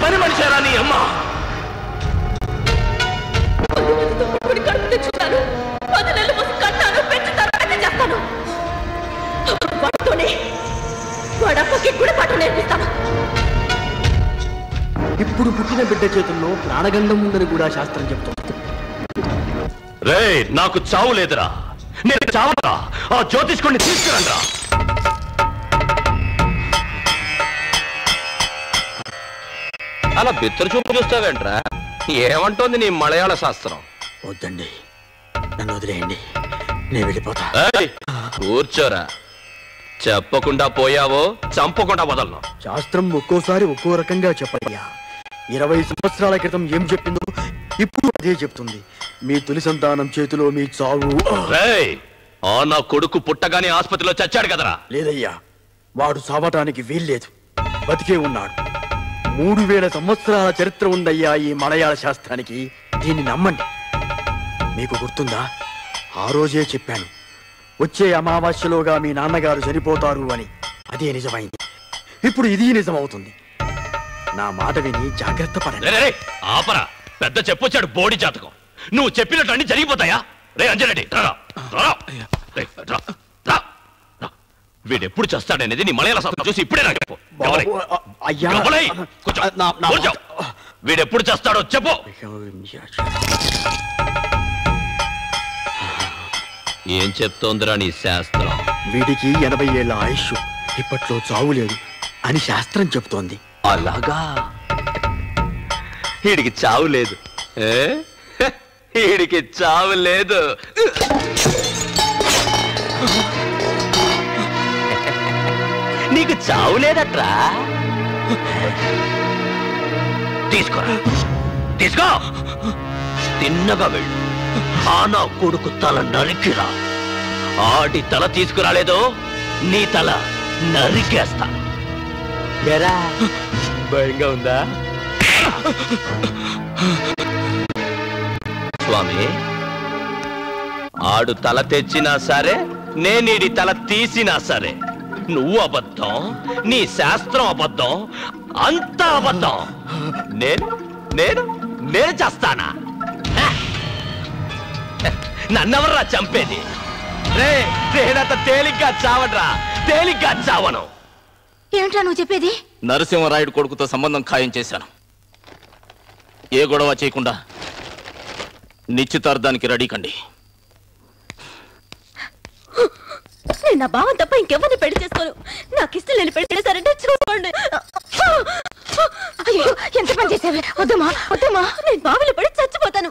పని మనిషేరా నీ అమ్మ? కడుపు తెచ్చుకున్నాను, 10 నెలలు మోసి కట్టాను, పెంచుతాను, అన్నీ చేస్తాను. వాడితోనే వాడప్పకి గుడిపాఠం నేర్పిస్తాను. ఇప్పుడు పుట్టిన బిడ్డ చేతుల్లో ప్రాణగండం ఉందని కూడా శాస్త్రం చెప్తుంది. రే, నాకు చావు లేదురా, నేను చావరా. ఆ జ్యోతిష్కుడిని తీసుకురండిరా. అలా బిత్తరు చూపు చూస్తావేంట్రా? ఏమంటోంది నీ మలయాళ శాస్త్రం? వద్దండి, నన్ను వదిలేయండి, నేను వెళ్ళిపోతా. కూర్చోరా. చెప్పకుండా పోయావో చంపకుండా వదలను. శాస్త్రం ఒక్కోసారి ఒక్కో రకంగా చెప్పయ్యా. 20 సంవత్సరాల క్రితం ఏం చెప్పిందో ఇప్పుడు అదే చెప్తుంది. మీ తొలి సంతానం చేతిలో మీ చావు. నా కొడుకు పుట్టగానే ఆసుపత్రిలో చచ్చాడు కదరా? లేదయ్యా, వాడు చావటానికి వీల్లేదు, బతికే ఉన్నాడు. 3000 సంవత్సరాల చరిత్ర ఉందయ్యా ఈ మలయాళ శాస్త్రానికి. దీన్ని నమ్మండి. మీకు గుర్తుందా, ఆ రోజే చెప్పాను, వచ్చే అమావాస్యలోగా మీ నాన్నగారు చనిపోతారు అని. అదే నిజమైంది. ఇప్పుడు ఇది నిజమవుతుంది. నా మాట విని జాగ్రత్త పడండి. ఆపరా, పెద్ద చెప్పొచ్చాడు బోడి జాతకం. నువ్వు చెప్పినట్టు అన్ని జరిగిపోతాయా? రే అంజరెడ్డి, వీడెప్పుడు చేస్తాడనేది నీ మలయాళ శాస్త్రం చూసి ఇప్పుడే నాకు చెప్పు. వీడెప్పుడు చేస్తాడో చెప్పు. ఏం చెప్తోందిరా నీ శాస్త్రం? వీడికి 80 ఏళ్ల ఆయుష్, ఇప్పట్లో చావు లేదు అని శాస్త్రం చెప్తోంది. అలాగా? వీడికి చావు లేదు, వీడికి చావు లేదు. నీకు చావు లేదట్రా? తీసుకోరా, తీసుకో, తిన్నగా వెళ్ళు. నా కొడుకు తల నరికిరా. ఆడి తల తీసుకురాలేదో నీ తల నరికేస్తా. భయంగా ఉందా స్వామి? ఆడు తల తెచ్చినా సరే, నేనీడి తల తీసినా సరే, నువ్వు అబద్ధం, నీ శాస్త్రం అబద్ధం, అంతా అబద్ధం. నేను నేను నేను చేస్తానా? నన్నెవర్రా చంపేది? నేనంత తేలిగ్గా చావడ్రా, తేలిగ్గా చావను. ఏమిట్రా నువ్వు చెప్పేది? నరసింహరాయుడు కొడుకుతో సంబంధం ఖాయం చేశాను. ఏ గొడవ చేయకుండా నిశ్చితార్థానికి రెడీ కండి. నేను నా బావ తప్ప ఇంకెవరిని పెళ్లి చేసుకోను. నాకు ఇష్టం లేని పెళ్లి చేశారంటే చూడండి. అయ్యో, ఎంత పని చేసావే! వద్దమ్మా, వద్దమ్మా, నేను బావిలో పడి చచ్చిపోతాను.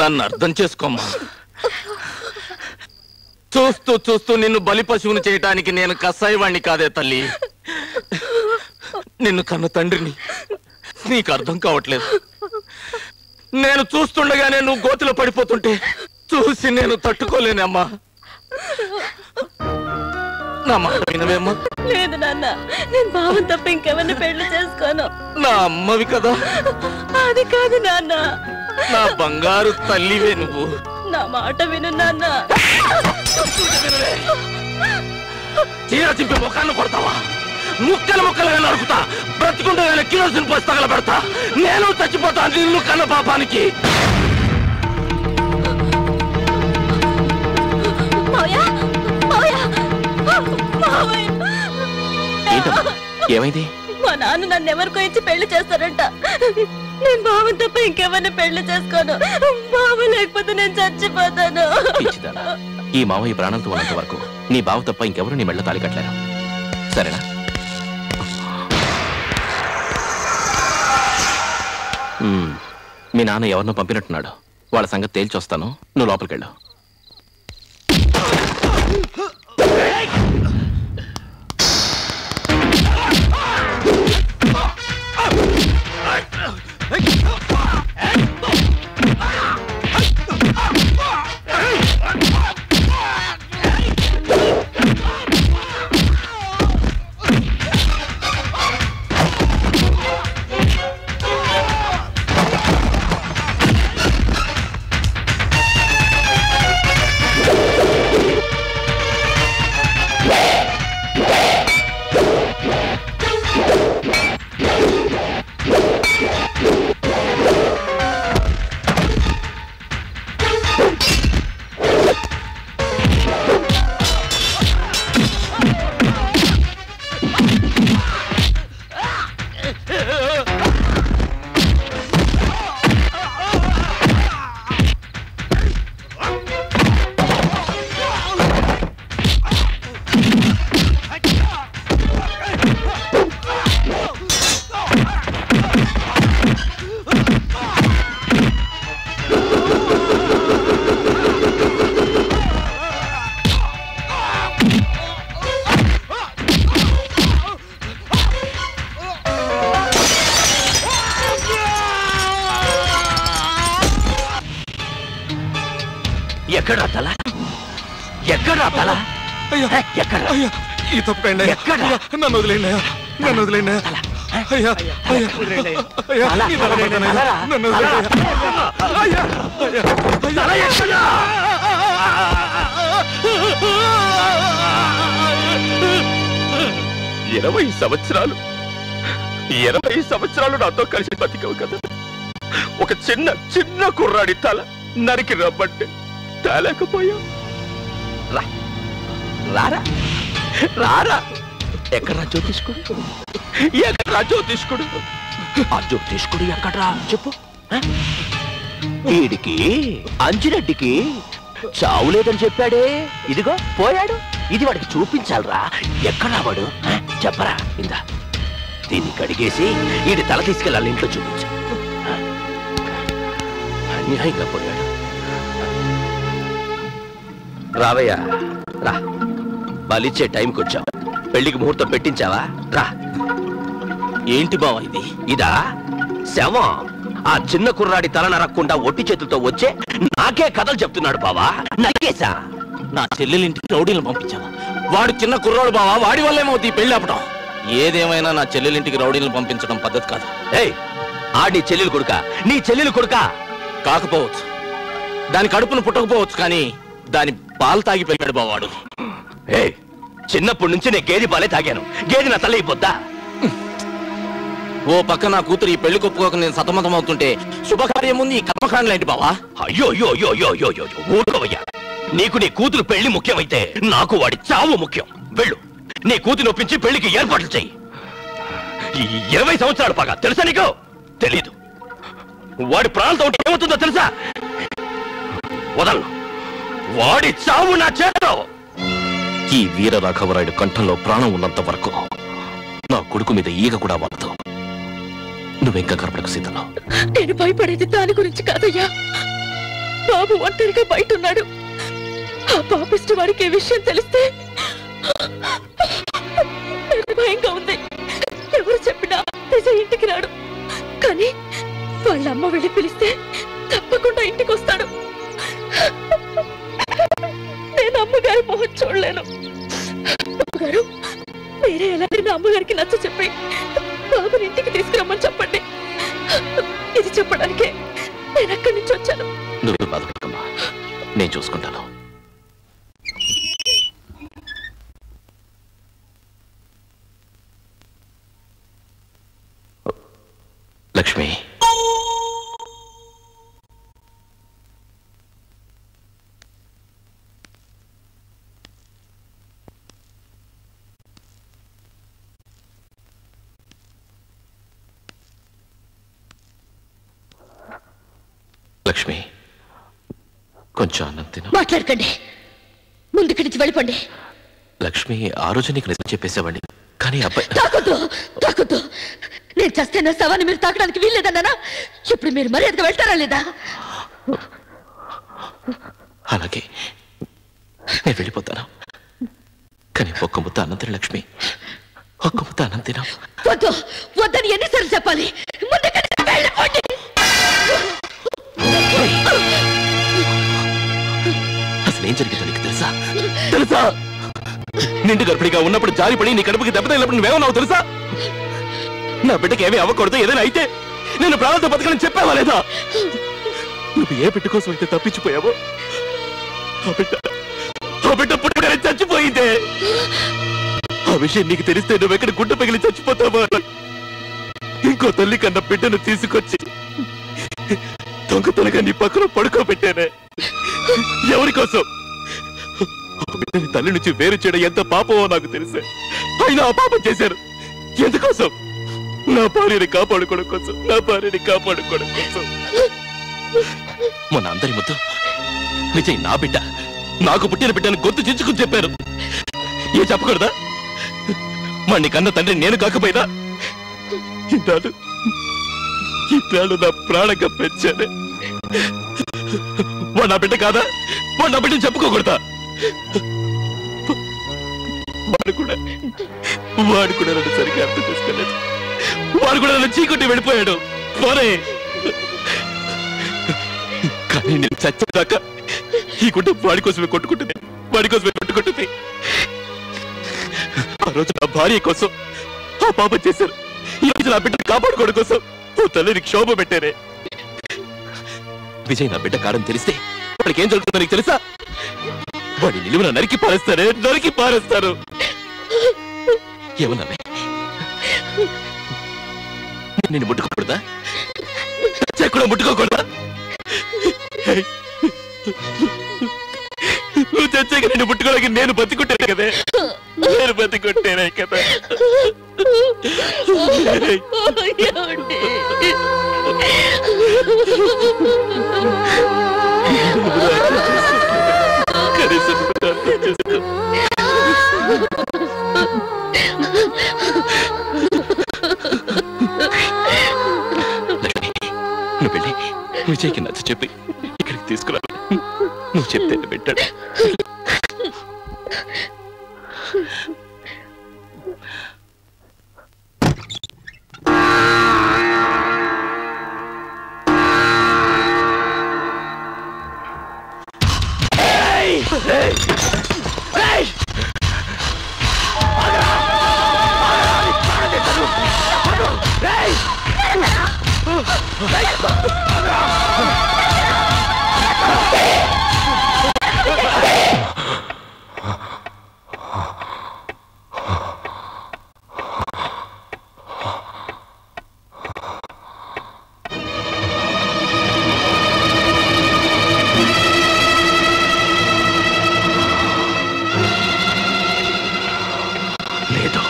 నన్ను అర్థం చేసుకోమ్మా. చూస్తూ చూస్తూ నిన్ను బలి పశువును చేయటానికి నేను కసాయివాణ్ణి కాదే తల్లి. నిన్ను కన్న తండ్రిని. నీకు అర్థం కావట్లేదు. నేను చూస్తుండగానే నువ్వు గోతిలో పడిపోతుంటే చూసి నేను తట్టుకోలేనమ్మా. నా మాట వినవేమ్మా? లేదు నాన్న, నేను బావని తప్ప ఇంకెవరిని పెళ్లి చేసుకోను. నా అమ్మవి కదా. అది కాదు నాన్న, నా బంగారు తల్లివే నువ్వు. నా మాట విను నాన్న. చీర చింపి ముఖాన్ని కొడతావా? ముక్కలు ముక్కలుగా నరుకుతా. బ్రతికుండగానే కిరోసిన్ పోసి తగలబెడతా. నేను చచ్చిపోతా నిన్ను కన్న పాపానికి. ఏమైంది? మా నాన్న నన్ను ఎవరికో ఇచ్చి పెళ్లి చేస్తారంట. నేను బావని తప్ప ఇంకెవరిని పెళ్లి చేసుకోను. బావ లేకపోతే నేను చచ్చిపోతాను. ఈ మావయ్య ప్రాణంతో ఉన్నంత వరకు నీ బావ తప్ప ఇంకెవరు నీ మెళ్ళ తాళి కట్టలేరు. సరేనా? మీ నాన్న ఎవరినో పంపినట్టున్నాడు. వాళ్ళ సంగతి తేల్చొస్తాను. నువ్వు లోపలికెళ్ళు. ఎక్కడా తల? ఎక్కడా తల? ఎక్కడ? ఈ తప్పకండి, నన్ను వదిలేండి, నన్ను వదిలేండి. అయ్యా నన్ను 20 సంవత్సరాలు 20 సంవత్సరాలు నాతో కలిసి బతికవు కదా. ఒక చిన్న చిన్న కుర్రాడి తల నరికి రమ్మంటే తేలేకపోయావు. రారా రారా. ఎక్కడ్రా జ్యోతిష్కుడు? ఎక్కడ్రా జ్యోతిష్కుడు? ఆ జ్యోతిష్కుడు ఎక్కడ్రా చెప్పు. వీడికి అంజిరెడ్డికి చావు లేదని చెప్పాడే, ఇదిగో పోయాడు. ఇది వాడికి చూపించాలరా. ఎక్కడా వాడు చెప్పరా. ఇందా దీన్ని కడిగేసి వీడి తల తీసుకెళ్ళాలి, ఇంట్లో చూపించు. అన్యాయంగా పోయాడు. రావయ్యా రా. బలిచ్చే టైంకి వచ్చావు. పెళ్లికి ముహూర్తం పెట్టించావా? రా. ఏంటి బావా ఇది? ఇదా శవం. ఆ చిన్న కుర్రాడి తల నరక్కుండా ఒట్టి చేతులతో వచ్చే నాకే కథలు చెప్తున్నాడు బావా. నరికేసా. నా చెల్లెలింటికి రౌడీలను పంపించావా? వాడు చిన్న కుర్రాడు బావా, వాడి వల్లేమవుతుంది ఈ పెళ్లి ఆపటం. ఏదేమైనా నా చెల్లెలింటికి రౌడీలను పంపించడం పద్ధతి కాదు. ఏయ్, ఆడి చెల్లెలు కొడుక? నీ చెల్లెలు కొడుక కాకపోవచ్చు, దాని కడుపును పుట్టకపోవచ్చు, కానీ దాని పాలు తాగి పెళ్ళాడు బావాడు. ఏయ్, చిన్నప్పటి నుంచి నేను గేదె పాలే తాగాను. గేదె నా తల అయిపోద్దా? ఓ పక్క నా కూతురు ఈ పెళ్లి కొప్పుకోక నేను సతమతం అవుతుంటే శుభకార్యం ముందు ఈ కర్మకాండలేంటి బావా? అయ్యో అయ్యో అయ్యో అయ్యో అయ్యో అయ్యో, ఊరుకోవయ్యా. నీకు నీ కూతురు పెళ్లి ముఖ్యమైతే నాకు వాడి చావు ముఖ్యం. వెళ్ళు, నీ కూతురు ఒప్పించి పెళ్లికి ఏర్పాట్లు చెయ్యి. 20 సంవత్సరాలు పగా తెలుసా నీకు? తెలీదు. వాడి ప్రాణంతో ఉంటే ఏమవుతుందో తెలుసా? వదలను. వాడి చావు నా చేతిలో. ఈ వీర రాఘవరాయుడు కంఠంలో ప్రాణం ఉన్నంత వరకు నా కొడుకు మీద ఈగ కూడా వాడదు. నువ్వెంకా కనపడకు సీతలో. నేను భయపడేది దాని గురించి కాదయ్యా. బాబు ఒంటరిగా బయట ఉన్నాడు. ఆ పాపిష్టి వాడికి ఈ విషయం తెలిస్తే భయంగా ఉంది. ఎవరు చెప్పినా నిజ ఇంటికి రాడు, కానీ వాళ్ళ అమ్మ వెళ్ళి పిలిస్తే తప్పకుండా ఇంటికి వస్తాడు. నేను అమ్మగారి మొహం చూడలేను. అమ్మగారు, మీరే ఎలా నా అమ్మగారికి నచ్చ చెప్పి బాబుని ఇంటికి తీసుకురమ్మని చెప్పండి. ఇది చెప్పడానికే నేను అక్కడి నుంచి వచ్చాను. నువ్వు బాధపడకమ్మా, నేను చూసుకుంటాను. లక్ష్మి, లక్ష్మి, కొంచెం అన్నం తిను. మాట్లాడకండి, ముందుకి నుంచి వెళ్ళిపోండి. లక్ష్మి, ఆ రోజు నీకు నిజం చెప్పేసేవాడిని, కానీ అబ్బాయి తాకొద్దు, తాకొద్దు. నేను చస్తే నా శవాన్ని మీరు తాకడానికి వీల్లేదన్నానా? ఇప్పుడు మీరు మర్యాదగా వెళ్తారా లేదా? అలాగే, నేను వెళ్ళిపోతాను. కానీ ఒక్క ముద్ద అన్నం తిన లక్ష్మి, ఒక్క ముద్ద అన్నం తిన. వద్దు, వద్దని ఎన్నిసార్లు చెప్పాలి? ముందుకి నుంచి వెళ్ళిపోండి. అసలు ఏం జరిగిందో నీకు తెలుసా? తెలుసా? నిండు గర్భిణిగా ఉన్నప్పుడు జారిపడి నీ కడుపుకి దెబ్బ తగిలినప్పుడు నువ్వేమన్నావు తెలుసా? నా బిడ్డకి ఏమీ అవ్వకూడదు, ఏదైనా అయితే నేను ప్రాణాలతో బతకని చెప్పావా లేదా? నువ్వు ఏ బిడ్డ కోసం అయితే తప్పించిపోయావో ఆ బిడ్డ పుట్టుడే చచ్చిపోయిందే. ఆ విషయం నీకు తెలిస్తే నువ్వెక్కడ గుడ్డ పగిలి చచ్చిపోతావా? ఇంకో తల్లి కన్నా బిడ్డను తీసుకొచ్చి దొంగతనగా నీ పక్కన పడుకోబెట్టానే. ఎవరి కోసం? బిడ్డని తల్లి నుంచి వేరు చేయడం ఎంత పాపమో నాకు తెలిసే, అయినా ఆ పాపం చేశారు. ఎందుకోసం? నా భార్యని కాపాడుకోవడం కోసం, నా భార్యని కాపాడుకోవడం కోసం. మొన్న అందరి ముద్దు విజయ్ నా బిడ్డ, నాకు పుట్టిన బిడ్డను గొంతు చించుకుని చెప్పారు. ఏ చెప్పకూడదా? మణి కన్న తండ్రి నేను కాకపోయినా ఇన్నాళ్ళు నా ప్రాణంగా పెంచానే. వాడు నా బిడ్డ కాదా? వాడు నా బిడ్డను చెప్పుకోకూడదా? వాడు కూడా నన్ను సరిగ్గా అర్థం చేసుకోలేదు. వాడు కూడా నన్ను చీకొట్టి వెళ్ళిపోయాడు. పోనే, కానీ నేను చచ్చేదాకా ఈ గుడ్డ వాడి కోసమే కొట్టుకుంటుంది, వాడి కోసమే కొట్టుకుంటుంది. ఆ రోజు నా భార్య కోసం ఆ పాప చేశారు, ఈ రోజు నా బిడ్డ కాపాడుకోవడం కోసం ఓ తల్లిని క్షోభ పెట్టారే. విజయ్ నా బిడ్డ కాడని తెలిస్తే వాడికి ఏం జరుగుతుందో నీకు తెలుసా? వాడి నిలువున నరికి పారేస్తారే, నరికి పారేస్తారు. ఏమన్నావే? నేను ముట్టుకోకూడదా? కూడా ముట్టుకోకూడదా? నువ్వు చచ్చాక నేను ముట్టుకోలేక నేను బతికుంటాను కదే, నేను బతికుంటేనే కదా. నువ్వు వెళ్ళి విజయ్కి నచ్చ చెప్పి ఇక్కడికి తీసుకురా. నువ్వు చెప్తే పెట్టాడు. లేదు,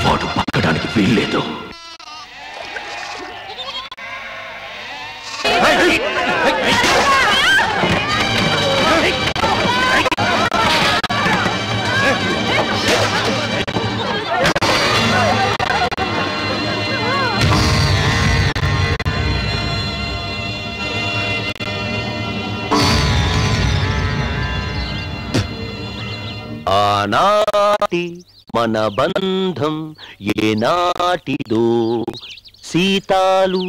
వాడు పక్కడానికి వీల్లేదు. ఆనాటి మన బంధం ఏనాటిదో సీతాలు.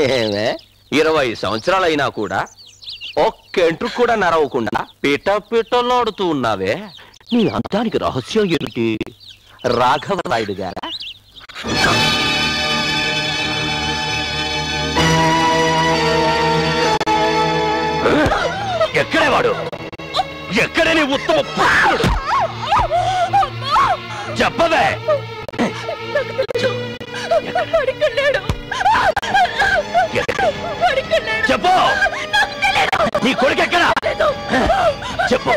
ఏమే 20 సంవత్సరాలైనా కూడా ఒక్కెంట్రు కూడా నరవకుండా పిట పిటలాడుతూ ఉన్నావే, నీ అంతానికి రహస్యం ఏమిటి రాఘవరాయుడు గారా? ఎక్కడే వాడు? ఎక్కడే నీ ఉత్తమ పుత్రుడు? చెప్పవే. చెప్పు, నీ కొడుకు ఎక్కడా? చెప్పు,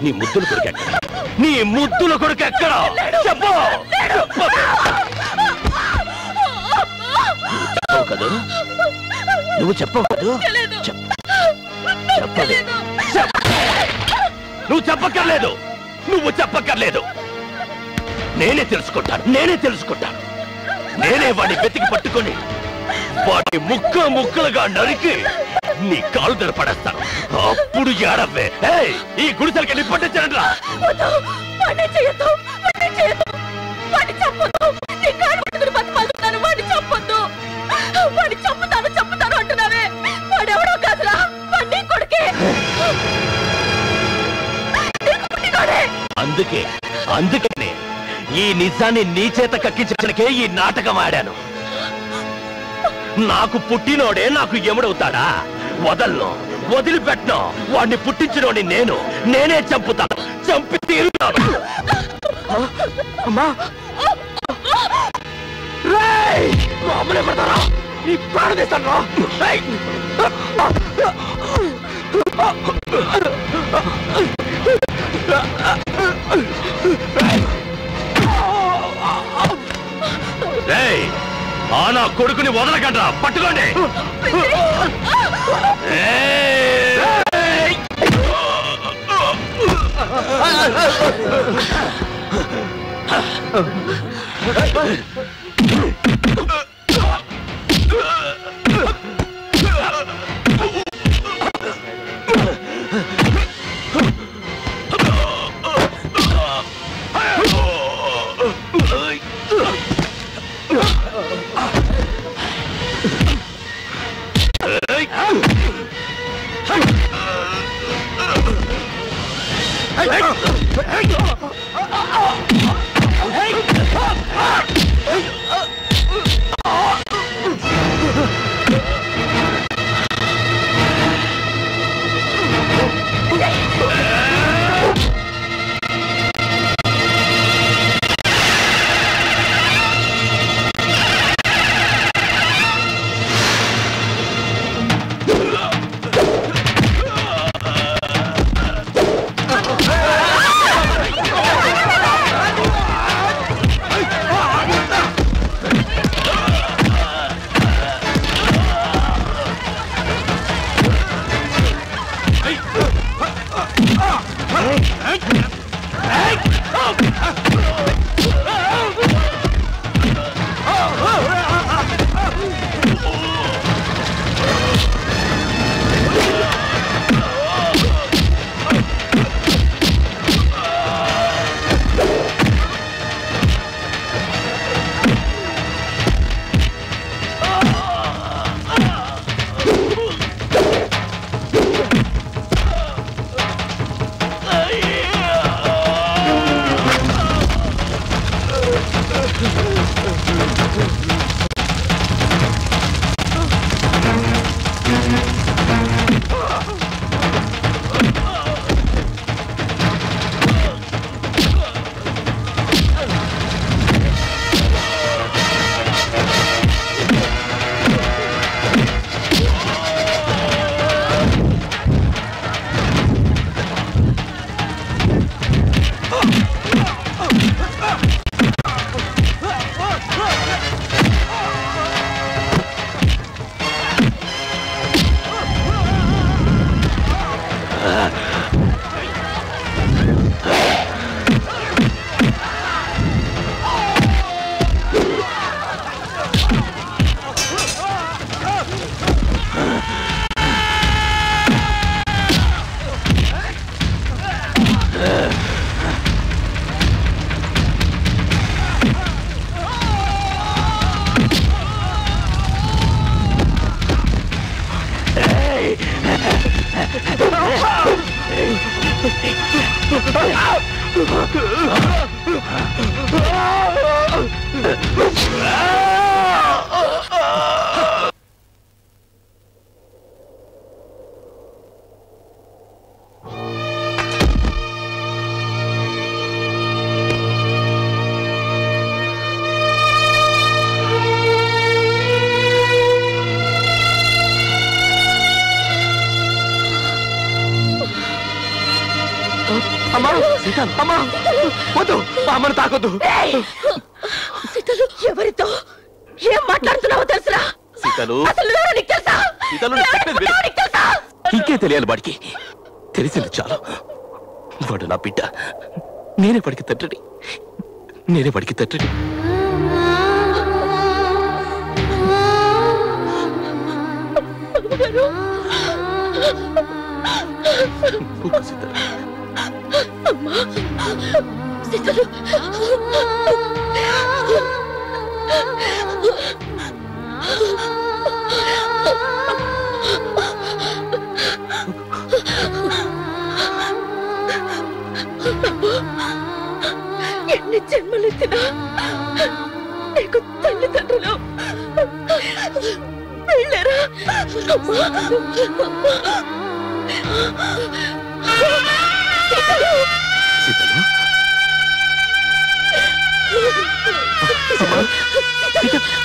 నీ ముద్దుల కొడుకు ఎక్కడా? నీ ముద్దుల కొడుకు ఎక్కడా? చెప్పు. చెప్పవు కదూ? నువ్వు చెప్పవు కదూ? చెప్పవే. నువ్వు చెప్పక్కర్లేదు, నువ్వు చెప్పక్కర్లేదు. నేనే తెలుసుకుంటాను, నేనే వాడిని వెతికి పట్టుకొని వాడిని ముక్కలుగా నరికి నీ కాలు ధర పడేస్తాను. అప్పుడు ఏడవ్వే. ఈ గుడిసెలకి వెళ్ళి పట్టించండి రా. అందుకే ఈ నిజాన్ని నీ చేత కక్కించడానికే ఈ నాటకం ఆడాను. నాకు పుట్టినోడే నాకు ఎముడవుతాడా? వదలను, వదిలిపెట్టను. వాడిని పుట్టించినోడి నేనే చంపుతాను, చంపి తీరుతాను. అమ్మా, అమ్మలే పడతారా? నీ ప్రాణం తీస్తాను. నా కొడుకుని వదలకండ్రా, పట్టుకోండి. Hey! అమ్మా సీత, అమ్మా వద్దు, మా అమ్మను తాకొద్దు. సీతలు ఎవరితో ఏం మాట్లాడుతున్నావో తెలుసురా? సీతలు అసలు ఎవరో నీకు తెలుసా? సీతలు నేను చెప్పేది విను. నీకు తెలుసా? ఇంకే తెలియాలి వాడికి. తెలిసింది చాలు. వాడు నా బిడ్డ. నేనే వాడికి తండ్రిని. నేనే వాడికి తండ్రిని. సీతలు అమ్మా సీతలు ఎన్ని జన్మలెత్తినా నీకు తల్లిదండ్రులు వెళ్ళారా? సీతలు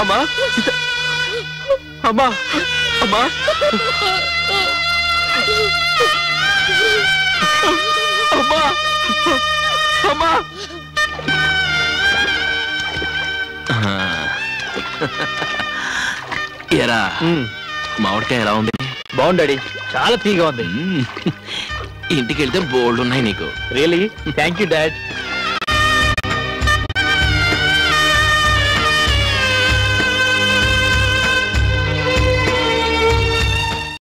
అమ్మా సీత అమ్మా అమ్మా అమ్మా అమ్మా ఎరా మామిడికాయ ఎలా ఉంది? బాగుండాడి, చాలా తీగా ఉంది. ఇంటికి వెళ్తే బోల్డ్ ఉన్నాయి నీకు. Really thank you dad.